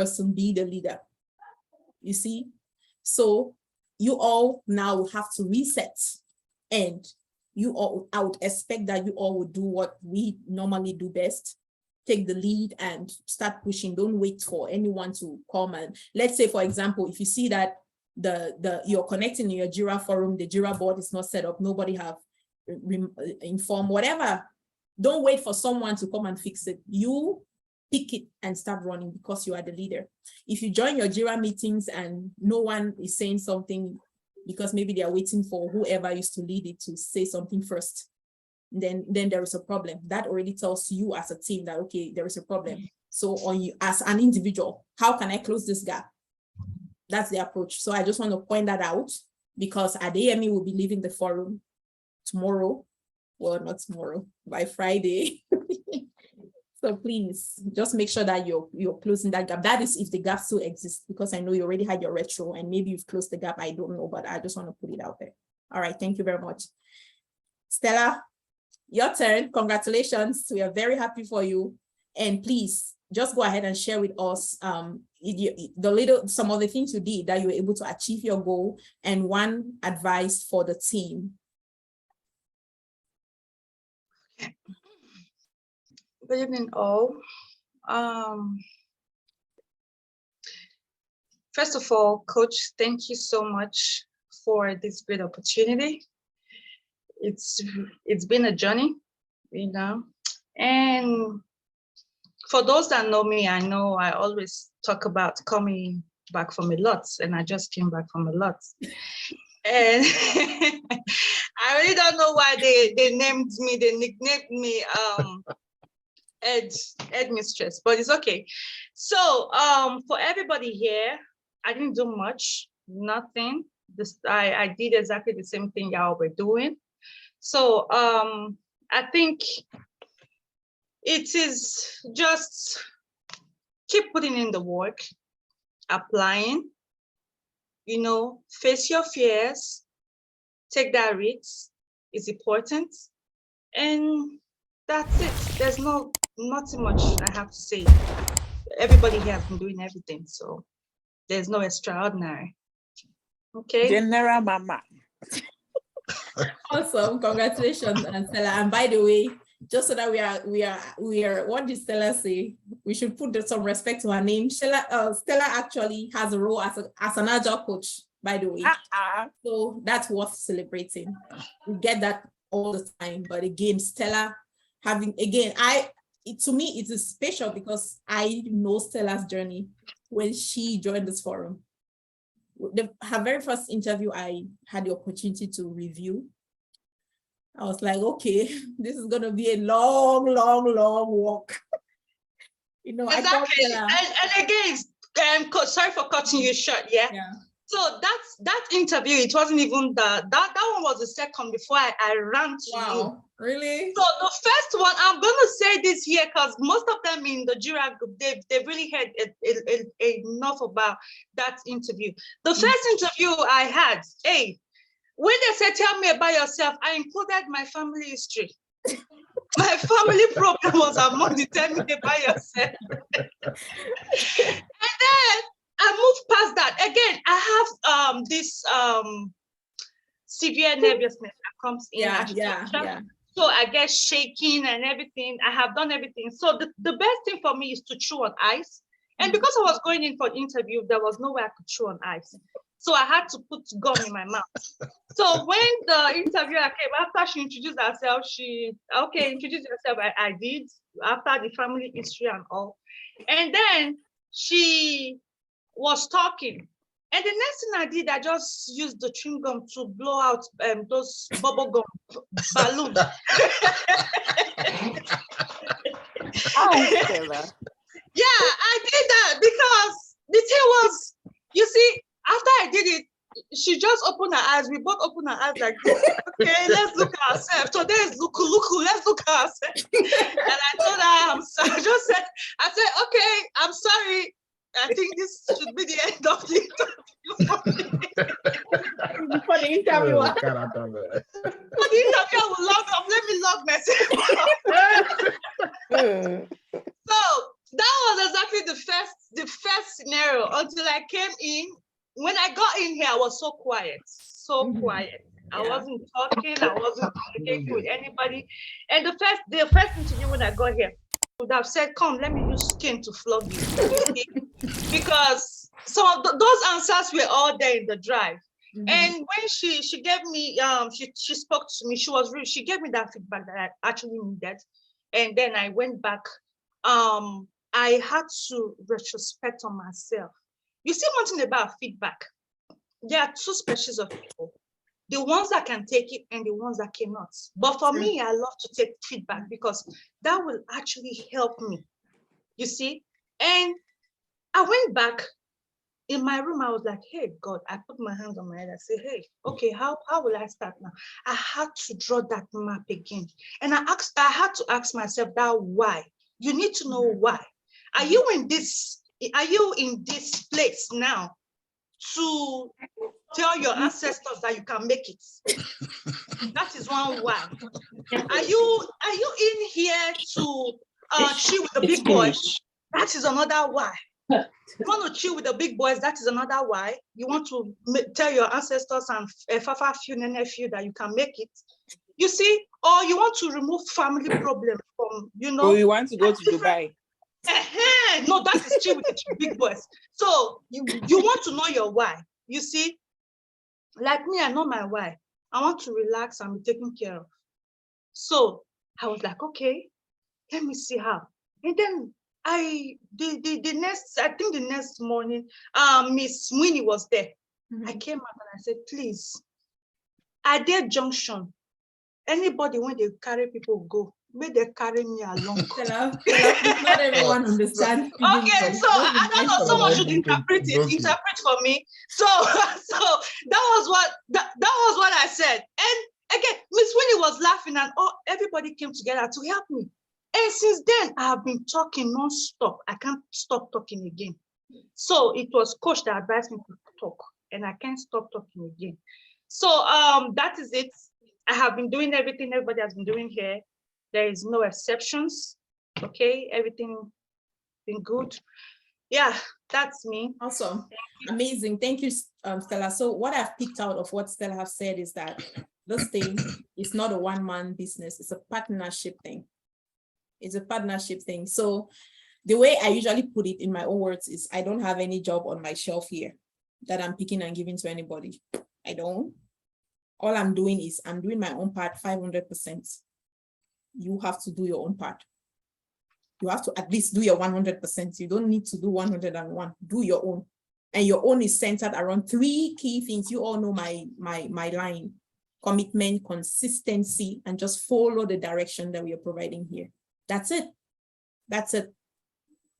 person be the leader. You see? So you all now have to reset, and I would expect that you all would do what we normally do best. Take the lead and start pushing. Don't wait for anyone to come. And let's say, for example, if you see that you're connecting in your Jira forum, the Jira board is not set up, nobody have informed, whatever, don't wait for someone to come and fix it. You pick it and start running because you are the leader. If you join your Jira meetings and no one is saying something because maybe they are waiting for whoever used to lead it to say something first, then there is a problem. That already tells you as a team that, okay, there is a problem. So on you as an individual, how can I close this gap? That's the approach. So I just want to point that out, because Adeyemi will be leaving the forum tomorrow. Well, not tomorrow, by Friday. So please just make sure that you're closing that gap. That is if the gap still exists, because I know you already had your retro and maybe you've closed the gap. I don't know, but I just want to put it out there. All right, thank you very much. Stella, your turn. Congratulations. We are very happy for you. And please just go ahead and share with us some of the things you did that you were able to achieve your goal, and one advice for the team. Good evening, all. First of all, Coach, thank you so much for this great opportunity. It's been a journey, you know, and for those that know me, I know I always talk about coming back from a lot, and I just came back from a lot. And I really don't know why they nicknamed me Headmistress, but it's okay. So for everybody here, I didn't do much, nothing. I did exactly the same thing y'all were doing. So I think it is just keep putting in the work, applying, you know, face your fears, take that risk is important, and that's it. There's nothing much I have to say. Everybody here has been doing everything, so there's no extraordinary. Okay. General Mama. Awesome, congratulations, Stella. And by the way, just so that we are. What did Stella say? We should put some respect to her name. Stella actually has a role as an Agile coach, by the way. So that's worth celebrating. We get that all the time, but again, Stella to me it is special because I know Stella's journey when she joined this forum. Her very first interview, I had the opportunity to review. I was like, okay, this is going to be a long walk. You know, exactly. And again, sorry for cutting you short. Yeah. So that interview, it wasn't even that one was the second before I ran to you. Really? So the first one, I'm going to say this here because most of them in the Jira group, they've really heard enough about that interview. The first interview I had, when they said, tell me about yourself, I included my family history. My family problem was among the tell me about yourself. And then I moved past that. Again, I have this severe nervousness that comes in. So I get shaking and everything. I have done everything. So the best thing for me is to chew on ice. And because I was going in for an interview, there was no way I could chew on ice. So I had to put gum in my mouth. So when the interviewer came, after she introduced herself, introduce yourself. I did, after the family history and all. And then she was talking. And the next thing I did, I just used the chewing gum to blow out those bubble gum balloons. Yeah, I did that because the thing was, you see, after I did it, she just opened her eyes. We both opened our eyes like, okay, let's look at ourselves. Today is Luku, let's look at ourselves. And I told her, I'm sorry. I said, okay, I'm sorry. I think this should be the end of the interview. For the interviewer. For the interviewer will log off. Let me log myself. So That was exactly the first scenario until I came in. When I got in here, I was so quiet, quiet. I wasn't talking, I wasn't communicating with anybody. And the first interview when I got here, would have said, come, let me use skin to flog you. You see? Because some of those answers were all there in the drive. And when she gave me, she spoke to me, she gave me that feedback that I actually needed. And then I went back. I had to retrospect on myself. You see one thing about feedback, there are two species of people, the ones that can take it and the ones that cannot. But for me, I love to take feedback because that will actually help me, you see? And I went back in my room. I was like, hey, God, I put my hands on my head. I said, hey, okay, how will I start now? I had to draw that map again. And I had to ask myself that why. You need to know why. Are you in this place now to tell your ancestors that you can make it? That is one why. Are you in here to chill with the big boys? That is another why. You want to chill with the big boys, that is another why. You want to tell your ancestors and Fafa few Nene few that you can make it. You see, or you want to remove family problems from, Or you want to go to Dubai. No, that is chill with the big boys. So you want to know your why. You see, like me, I know my why. I want to relax and be taken care of. So I was like, okay, let me see how. And then the next morning, Miss Winnie was there. I came up and I said, please, at their junction, anybody when they carry people go, may they carry me along. Not everyone understands. Okay, so I don't know, someone should interpret for me. So that was what I said. And again, Miss Winnie was laughing and everybody came together to help me. And since then, I have been talking non-stop. I can't stop talking again. So it was Coach that advised me to talk, and I can't stop talking again. So that is it. I have been doing everything everybody has been doing here. There is no exceptions. Okay, everything been good. Yeah, that's me. Awesome. Amazing. Thank you, Stella. So what I've picked out of what Stella has said is that this thing is not a one-man business. It's a partnership thing. It's a partnership thing. So the way I usually put it in my own words is I don't have any job on my shelf here that I'm picking and giving to anybody. I don't. All I'm doing is I'm doing my own part 500%. You have to do your own part. You have to at least do your 100%. You don't need to do 101. Do your own. And your own is centered around three key things. You all know my line: commitment, consistency, and just follow the direction that we are providing here. That's it. That's it.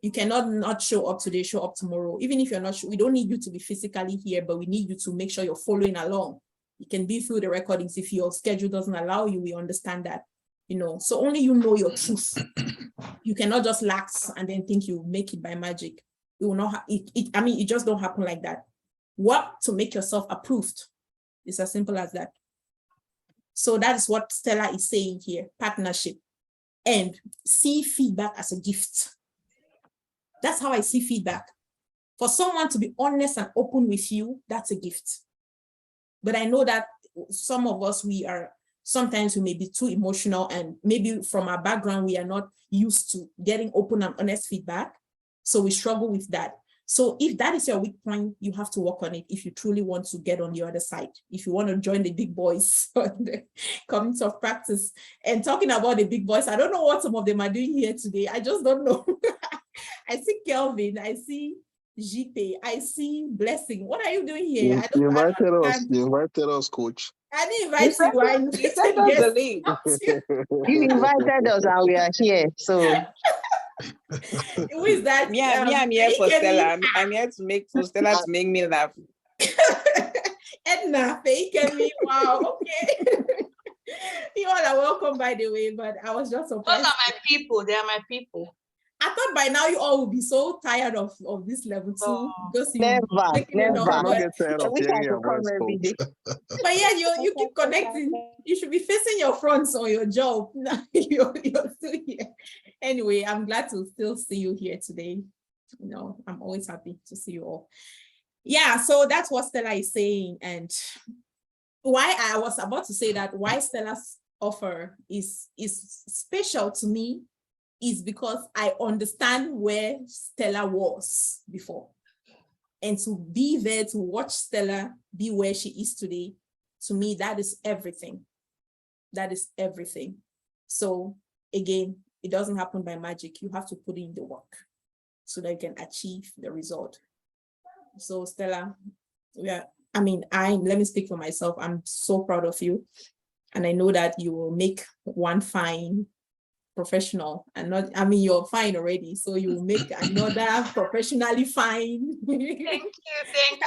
You cannot not show up today, show up tomorrow. Even if you're not sure, we don't need you to be physically here, but we need you to make sure you're following along. You can be through the recordings. If your schedule doesn't allow you, we understand that, so only you know your truth. You cannot just lax and then think you make it by magic. It will not, it just don't happen like that. Work to make yourself approved. It's as simple as that. So that is what Stella is saying here, partnership. And see feedback as a gift. That's how I see feedback. For someone to be honest and open with you, that's a gift. But I know that some of us, sometimes we may be too emotional, and maybe from our background, we are not used to getting open and honest feedback. So we struggle with that. So if that is your weak point, you have to work on it if you truly want to get on the other side. If you want to join the big boys on the community of practice. And talking about the big boys, I don't know what some of them are doing here today. I just don't know. I see Kelvin, I see JP, I see Blessing. What are you doing here? You invited us, Coach. I didn't invite you. I invited the link. You invited us and we are here. So who is that? I'm here for Stella. I'm here to make Stella to make me laugh. Edna, fake me. Wow, okay. You all are welcome, by the way, but I was just surprised. Those are my people. They are my people. I thought by now you all would be so tired of this level 2 Oh. because you Never, taking it never. off, I don't get tired I of wish I hearing your could come voice, every day. coach. But yeah, you keep connecting. You should be facing your fronts on your job. you're still here. Anyway, I'm glad to still see you here today. You know, I'm always happy to see you all. Yeah, so that's what Stella is saying. And why I was about to say that why Stella's offer is special to me is because I understand where Stella was before. And to be there to watch Stella be where she is today, to me, that is everything. That is everything. So again, it doesn't happen by magic. You have to put in the work so that you can achieve the result. So Stella, let me speak for myself. I'm so proud of you. And I know that you will make one fine professional and not, you're fine already. So you will make another professionally fine Thank you.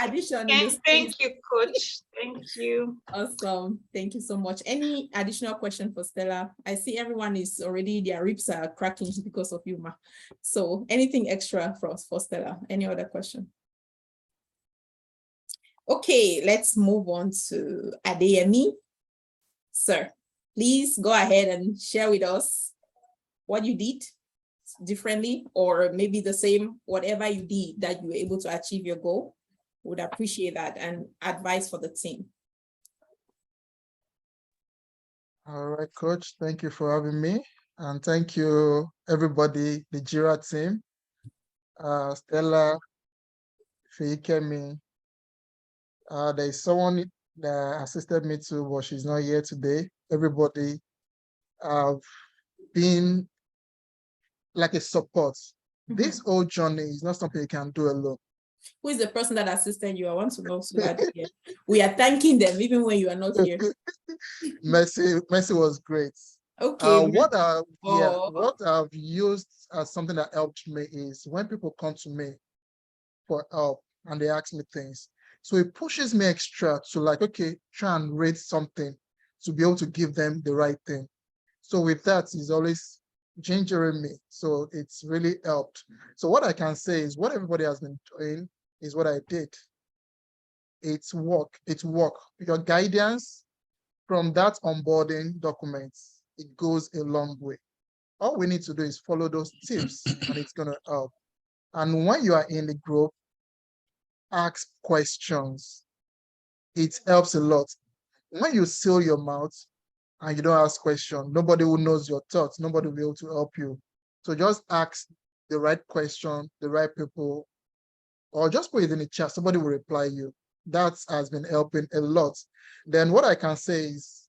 addition in the space. Thank you, coach. Thank you. Awesome. Thank you so much. Any additional question for Stella? I see everyone is already, their ribs are cracking because of you, Ma. So anything extra for Stella? Any other question? Okay, let's move on to Adeyemi. Sir, please go ahead and share with us what you did differently or maybe the same, whatever you did that you were able to achieve your goal. Would appreciate that and advice for the team. All right, coach, thank you for having me. And thank you, everybody, the JIRA team, Stella, Feikemi. There is someone that assisted me too, but she's not here today. Everybody have been like a support. This whole journey is not something you can do alone. Who is the person that assisted you? I want to know so that we are thanking them even when you are not here. Mercy was great. Okay. What I've used as something that helped me is when people come to me for help and they ask me things. So it pushes me extra to like, okay, try and rate something to be able to give them the right thing. So with that, it's always gingering me. So it's really helped. So what I can say is what everybody has been doing is what I did. It's work. Your guidance from that onboarding documents, it goes a long way. All we need to do is follow those tips and it's going to help. And when you are in the group, ask questions. It helps a lot. When you seal your mouth and you don't ask questions, nobody who knows your thoughts, nobody will be able to help you. So just ask the right question, the right people, or just put it in the chat, somebody will reply you. That has been helping a lot. Then what I can say is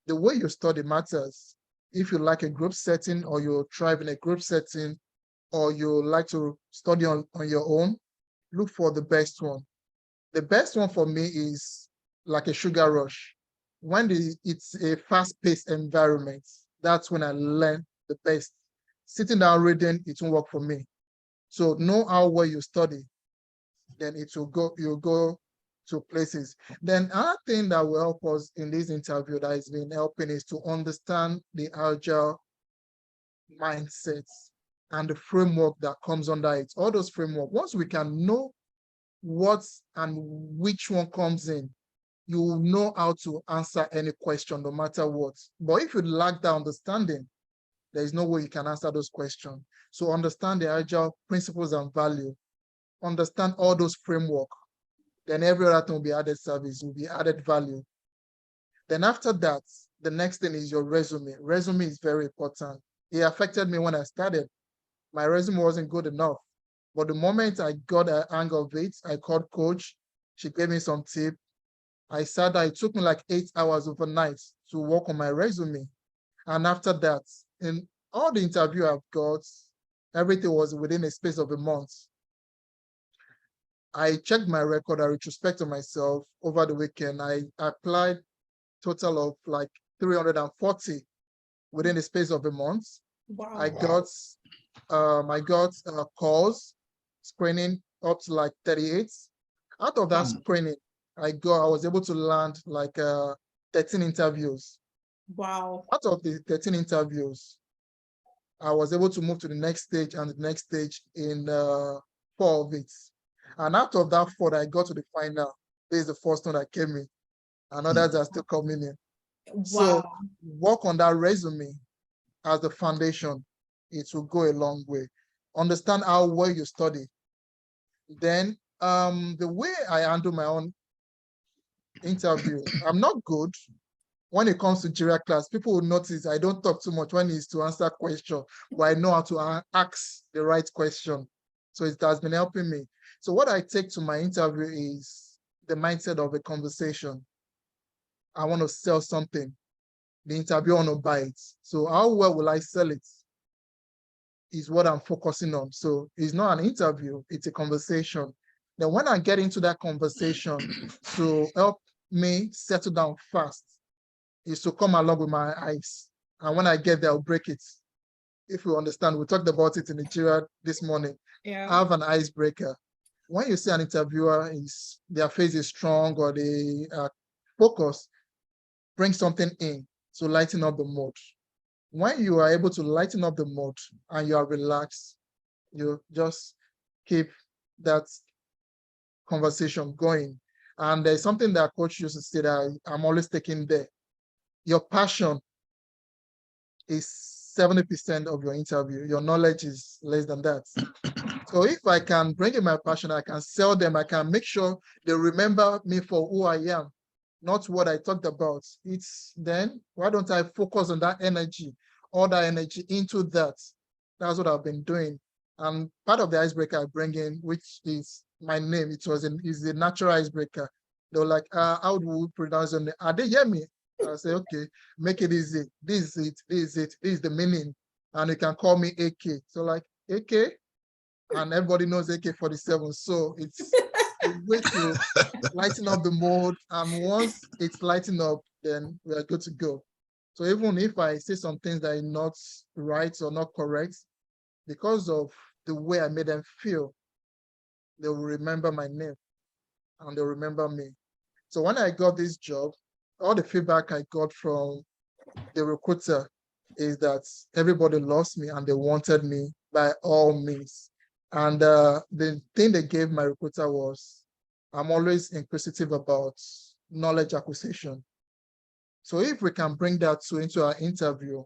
the way you study matters. If you like a group setting or you thrive in a group setting or you like to study on your own, look for the best one. The best one for me is like a sugar rush. When it's a fast-paced environment, that's when I learn the best. Sitting down reading, it won't work for me. So know how well you study, then you'll go to places. Then another thing that will help us in this interview that has been helping is to understand the Agile mindsets and the framework that comes under it. All those framework, once we can know what and which one comes in, you will know how to answer any question no matter what. But if you lack that understanding, there is no way you can answer those questions. So understand the Agile principles and value. Understand all those framework. Then every other thing will be added service, will be added value. Then after that, the next thing is your resume. Resume is very important. It affected me when I started. My resume wasn't good enough. But the moment I got a hang of it, I called coach. She gave me some tip. I sat there, it took me like 8 hours overnight to work on my resume. And after that, in all the interview I've got, everything was within a space of a month. I checked my record, I retrospected myself over the weekend. I applied total of like 340 within the space of a month. Wow. I got calls, screening up to like 38. Out of that screening, I was able to land like 13 interviews. Wow. Out of the 13 interviews, I was able to move to the next stage and the next stage in 4 of it. And out of that 4 that I got to the final, this is the first one that came in, and others are still coming in. So Wow. work on that resume as the foundation. It will go a long way. Understand how well you study. Then the way I handle my own interview, I'm not good when it comes to Jira class. People will notice I don't talk too much when it's to answer question, but I know how to ask the right question. So it has been helping me. So what I take to my interview is the mindset of a conversation. I want to sell something. The interviewer want to buy it. So how well will I sell it is what I'm focusing on. So it's not an interview, it's a conversation. Then when I get into that conversation to help me settle down fast is to come along with my eyes. And when I get there, I'll break it. If you understand, we talked about it in Nigeria this morning. Yeah. Have an icebreaker. When you see an interviewer, their face is strong or they are focused, bring something in to lighten up the mood. When you are able to lighten up the mood and you are relaxed, you just keep that conversation going. And there's something that coach used to say that I'm always taking there. Your passion is 70% of your interview. Your knowledge is less than that. So if I can bring in my passion, I can sell them, I can make sure they remember me for who I am, not what I talked about. It's then, why don't I focus on that energy, all that energy into that? That's what I've been doing. And part of the icebreaker I bring in, which is my name, is a natural icebreaker. They're like, how do we pronounce your name? They hear me? I say, okay, make it easy. This is it, this is it, this is the meaning. And you can call me AK. So like, AK? And everybody knows AK-47. So it's a way to lighten up the mood. And once it's lightened up, then we are good to go. So even if I say some things that are not right or not correct, because of the way I made them feel, they will remember my name and they'll remember me. So when I got this job, all the feedback I got from the recruiter is that everybody loves me and they wanted me by all means. And the thing they gave my recruiter was, I'm always inquisitive about knowledge acquisition. So if we can bring that into our interview,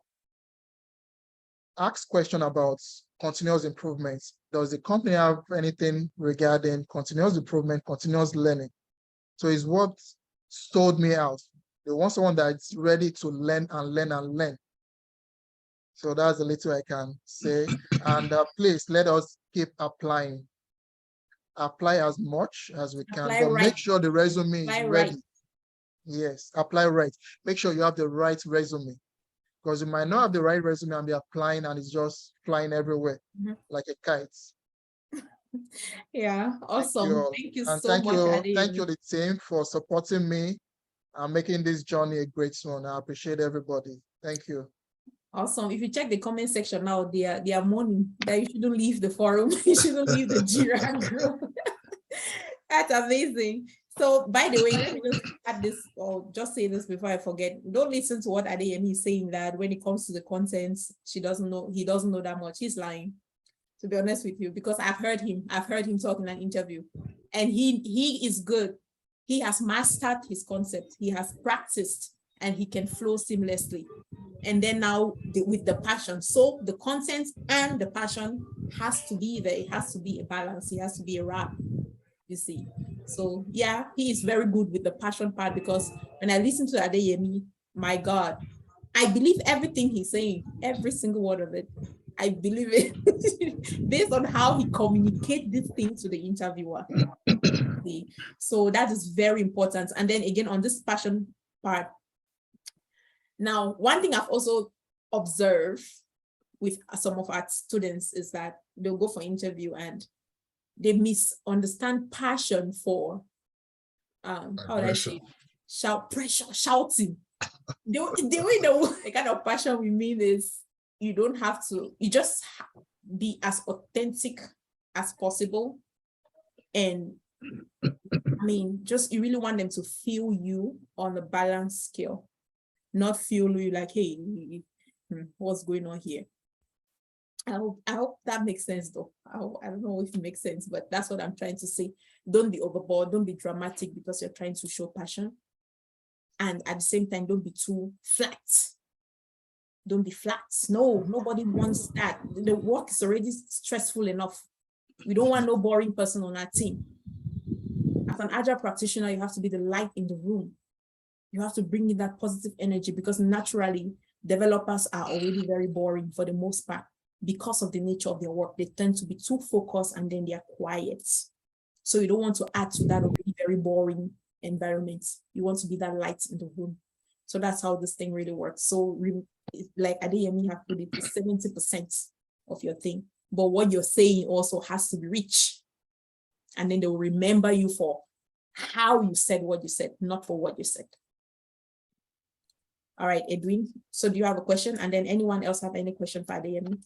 ask question about continuous improvement. Does the company have anything regarding continuous improvement, continuous learning? So it's what sold me out. They want someone that's ready to learn and learn and learn. So that's a little I can say. And please let us keep applying. Apply as much as we can, but make sure the resume is ready. Yes, apply right. Make sure you have the right resume, because you might not have the right resume and be applying and it's just flying everywhere like a kite. Yeah, awesome. Thank you so much. Thank you, the team, for supporting me and making this journey a great one. I appreciate everybody. Thank you. Awesome. If you check the comment section now, they are mourning that you shouldn't leave the forum. You shouldn't leave the Jira group. That's amazing. So, by the way, let me just add this, or just say this before I forget. Don't listen to what Adeyemi is saying, that when it comes to the content, he doesn't know that much. He's lying, to be honest with you, because I've heard him talk in an interview, and he is good. He has mastered his concept. He has practiced, and he can flow seamlessly. And then now with the passion. So the content and the passion has to be there. It has to be a balance. It has to be a wrap, you see. So yeah, he is very good with the passion part, because when I listen to Adeyemi, my God, I believe everything he's saying, every single word of it. I believe it based on how he communicates this thing to the interviewer. So that is very important. And then again, on this passion part, now, one thing I've also observed with some of our students is that they'll go for interview and they misunderstand passion for, how would I say, shouting. The kind of passion we mean is you just be as authentic as possible. And I mean, you really want them to feel you on a balanced scale. Not feel you like, hey, what's going on here? I hope that makes sense though. I don't know if it makes sense, but that's what I'm trying to say. Don't be overboard, don't be dramatic because you're trying to show passion. And at the same time, don't be too flat. Don't be flat. No, nobody wants that. The work is already stressful enough. We don't want no boring person on our team. As an agile practitioner, you have to be the light in the room. You have to bring in that positive energy because naturally, developers are already very boring for the most part. Because of the nature of their work, they tend to be too focused and then they are quiet. So you don't want to add to that already very boring environment. You want to be that light in the room. So that's how this thing really works. So like Adeyemi have put it, 70% of your thing. But what you're saying also has to be rich. And then they will remember you for how you said what you said, not for what you said. All right, Edwin. So do you have a question? And then anyone else have any question for Adeyemi?